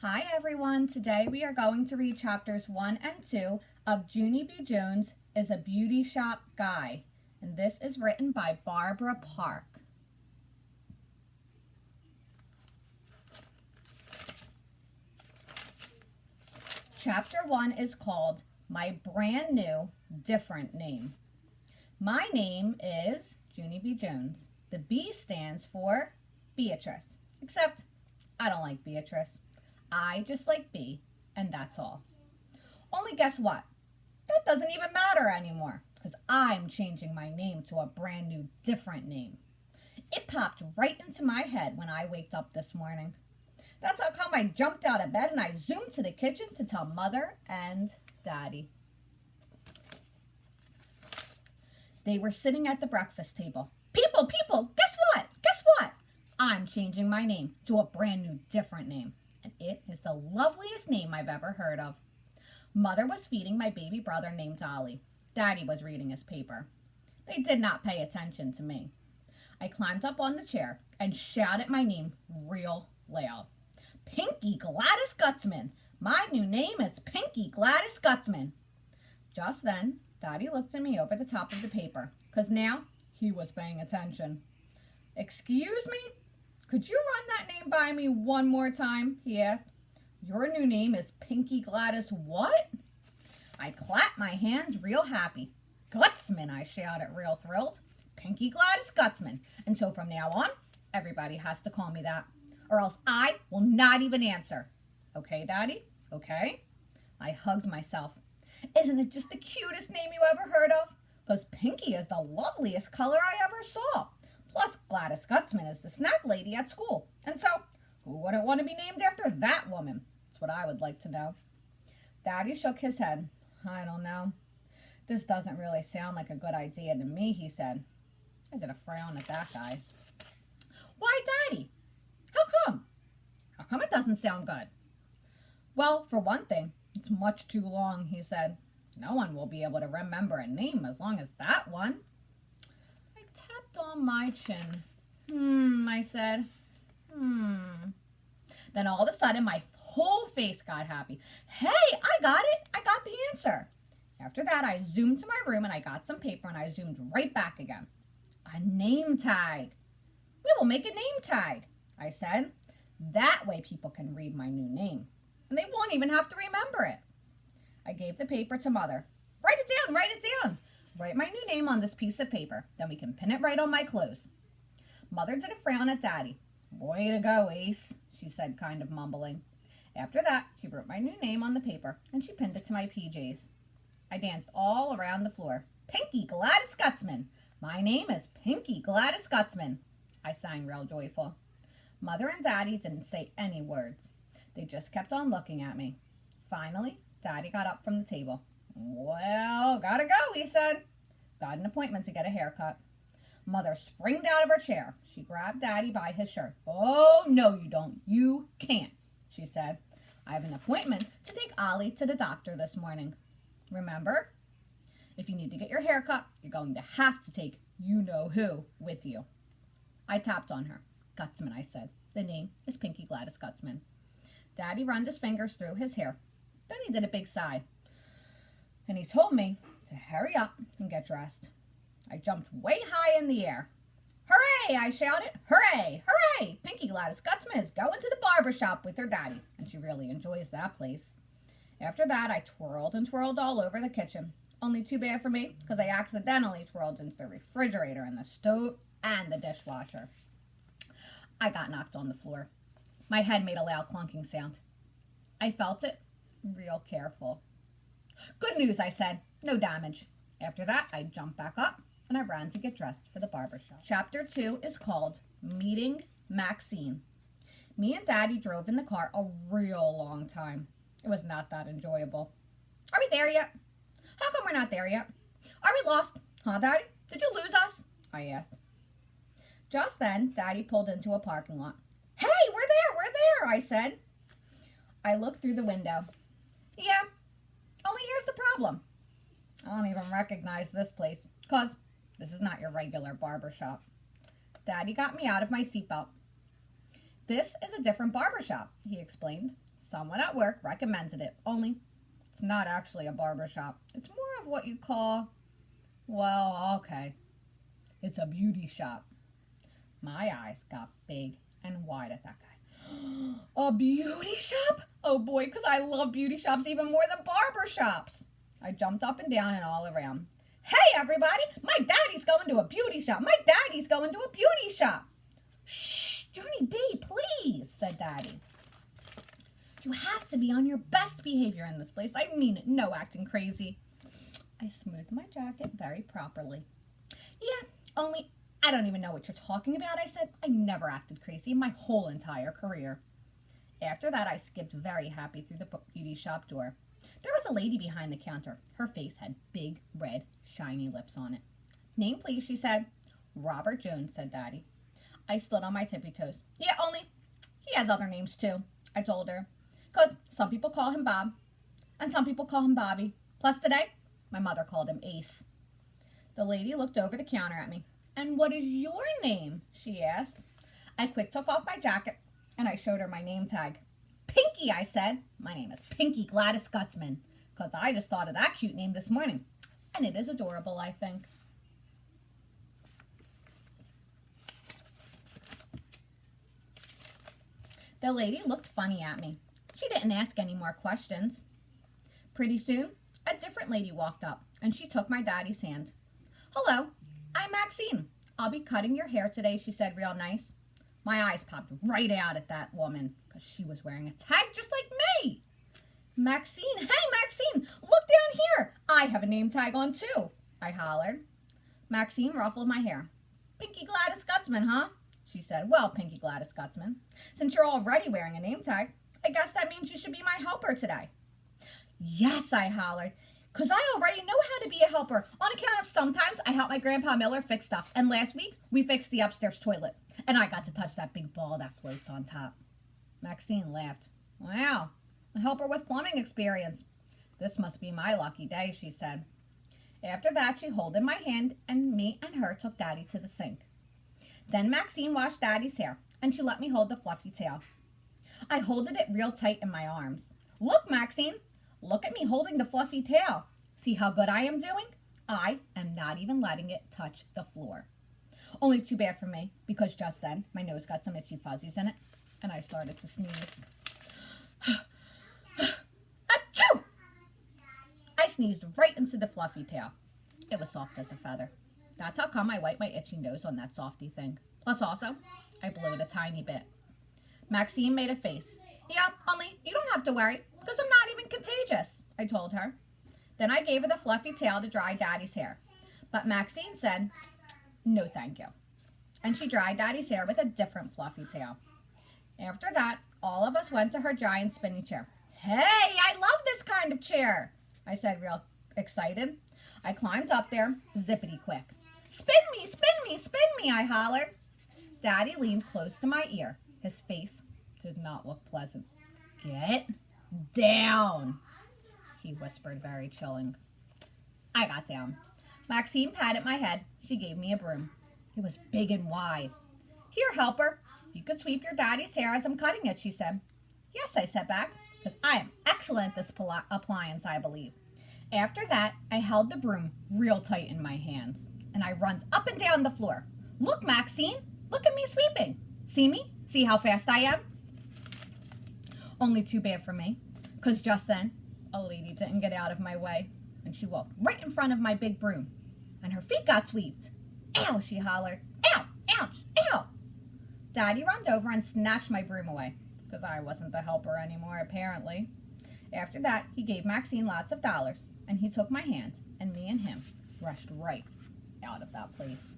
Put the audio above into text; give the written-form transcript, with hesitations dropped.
Hi everyone, today we are going to read chapters 1 and 2 of Junie B. Jones is a Beauty Shop Guy, and this is written by Barbara Park. Chapter 1 is called My Brand New Different Name. My name is Junie B. Jones. The B stands for Beatrice, except I don't like Beatrice. I just like B, and that's all. Only guess what? That doesn't even matter anymore, because I'm changing my name to a brand new different name. It popped right into my head when I waked up this morning. That's how come I jumped out of bed and I zoomed to the kitchen to tell Mother and Daddy. They were sitting at the breakfast table. People, guess what? Guess what? I'm changing my name to a brand new different name. And it is the loveliest name I've ever heard of. Mother was feeding my baby brother named Ollie. Daddy was reading his paper. They did not pay attention to me. I climbed up on the chair and shouted my name real loud. Pinky Gladys Gutzman. My new name is Pinky Gladys Gutzman. Just then, Daddy looked at me over the top of the paper, because now he was paying attention. Excuse me? Could you run that name by me one more time? He asked. Your new name is Pinky Gladys what? I clapped my hands real happy. Gutzman, I shouted real thrilled. Pinky Gladys Gutzman. And so from now on, everybody has to call me that, or else I will not even answer. Okay, Daddy? Okay? I hugged myself. Isn't it just the cutest name you ever heard of? Because Pinky is the loveliest color I ever saw. Plus, Gladys Gutzman is the snack lady at school. And so, who wouldn't want to be named after that woman? That's what I would like to know. Daddy shook his head. I don't know. This doesn't really sound like a good idea to me, he said. I did a frown at that guy. Why, Daddy? How come? How come it doesn't sound good? Well, for one thing, it's much too long, he said. No one will be able to remember a name as long as that one. I tapped on my chin. I said. Then all of a sudden, my whole face got happy. Hey, I got it. I got the answer. After that, I zoomed to my room and I got some paper and I zoomed right back again. A name tag. We will make a name tag, I said. That way people can read my new name. And they won't even have to remember it. I gave the paper to Mother. Write it down, write it down. Write my new name on this piece of paper. Then we can pin it right on my clothes. Mother did a frown at Daddy. Way to go, Ace, she said, kind of mumbling. After that, she wrote my new name on the paper and she pinned it to my PJs. I danced all around the floor. Pinky Gladys Gutzman. My name is Pinky Gladys Gutzman, I sang real joyful. Mother and Daddy didn't say any words. They just kept on looking at me. Finally, Daddy got up from the table. Well, gotta go, he said. Got an appointment to get a haircut. Mother springed out of her chair. She grabbed Daddy by his shirt. Oh, no, you don't. You can't, she said. I have an appointment to take Ollie to the doctor this morning. Remember, if you need to get your hair cut, you're going to have to take you-know-who with you. I tapped on her. Gutzman, I said. The name is Pinky Gladys Gutzman. Daddy ran his fingers through his hair. Then he did a big sigh. And he told me to hurry up and get dressed. I jumped way high in the air. Hooray, I shouted. Hooray, hooray. Pinky Gladys Gutzman is going to the barber shop with her daddy. And she really enjoys that place. After that, I twirled and twirled all over the kitchen. Only too bad for me, because I accidentally twirled into the refrigerator and the stove and the dishwasher. I got knocked on the floor. My head made a loud clunking sound. I felt it real careful. Good news, I said. No damage. After that, I jumped back up and I ran to get dressed for the barber shop. Chapter 2 is called Meeting Maxine. Me and Daddy drove in the car a real long time. It was not that enjoyable. Are we there yet? How come we're not there yet? Are we lost? Huh, Daddy? Did you lose us? I asked. Just then, Daddy pulled into a parking lot. Hey, we're there, I said. I looked through the window. Yeah, only here's the problem. I don't even recognize this place, because this is not your regular barber shop. Daddy got me out of my seatbelt. This is a different barber shop, he explained. Someone at work recommended it, only it's not actually a barber shop. It's more of what you call, well, okay, it's a beauty shop. My eyes got big and wide at that guy. A beauty shop? Oh boy, because I love beauty shops even more than barber shops. I jumped up and down and all around. Hey, everybody, my daddy's going to a beauty shop. My daddy's going to a beauty shop. Shh, Junie B, please, said Daddy. You have to be on your best behavior in this place. I mean it, no acting crazy. I smoothed my jacket very properly. Yeah, only I don't even know what you're talking about, I said. I never acted crazy my whole entire career. After that, I skipped very happy through the beauty shop door. There was a lady behind the counter. Her face had big, red, shiny lips on it. Name, please, she said. Robert Jones, said Daddy. I stood on my tippy toes. Yeah, only he has other names, too, I told her. Because some people call him Bob, and some people call him Bobby. Plus today, my mother called him Ace. The lady looked over the counter at me. And what is your name? She asked. I quick took off my jacket, and I showed her my name tag. Pinky, I said. My name is Pinky Gladys Gutzman, because I just thought of that cute name this morning. And it is adorable, I think. The lady looked funny at me. She didn't ask any more questions. Pretty soon, a different lady walked up, and she took my daddy's hand. Hello, I'm Maxine. I'll be cutting your hair today, she said real nice. My eyes popped right out at that woman, because she was wearing a tag just like me. Maxine, hey Maxine, look down here. I have a name tag on too, I hollered. Maxine ruffled my hair. Pinky Gladys Gutzman, huh? She said. Well, Pinky Gladys Gutzman, since you're already wearing a name tag, I guess that means you should be my helper today. Yes, I hollered, because I already know how to be a helper on account of sometimes I help my Grandpa Miller fix stuff. And last week, we fixed the upstairs toilet, and I got to touch that big ball that floats on top. Maxine laughed. Wow, a helper with plumbing experience. This must be my lucky day, she said. After that, she holded my hand, and me and her took Daddy to the sink. Then Maxine washed Daddy's hair, and she let me hold the fluffy tail. I holded it real tight in my arms. Look, Maxine, look at me holding the fluffy tail. See how good I am doing? I am not even letting it touch the floor. Only too bad for me, because just then my nose got some itchy fuzzies in it, and I started to sneeze. Achoo! I sneezed right into the fluffy tail. It was soft as a feather. That's how come I wiped my itchy nose on that softy thing. Plus also, I blew it a tiny bit. Maxine made a face. Yeah, only you don't have to worry, because I'm not even contagious, I told her. Then I gave her the fluffy tail to dry Daddy's hair. But Maxine said, no thank you. And she dried Daddy's hair with a different fluffy tail. After that, all of us went to her giant spinning chair. Hey, I love this kind of chair, I said real excited. I climbed up there, zippity quick. Spin me, spin me, spin me, I hollered. Daddy leaned close to my ear. His face did not look pleasant. Get down, he whispered, very chilling. I got down. Maxine patted my head. She gave me a broom. It was big and wide. Here, helper, you could sweep your daddy's hair as I'm cutting it, she said. Yes, I said back, because I am excellent at this appliance, I believe. After that, I held the broom real tight in my hands, and I runned up and down the floor. Look, Maxine, look at me sweeping. See me? See how fast I am? Only too bad for me, because just then, a lady didn't get out of my way, and she walked right in front of my big broom, and her feet got sweeped. Ow, she hollered. Ow, ouch, ow. Daddy runned over and snatched my broom away, because I wasn't the helper anymore, apparently. After that, he gave Maxine lots of dollars, and he took my hand, and me and him rushed right out of that place.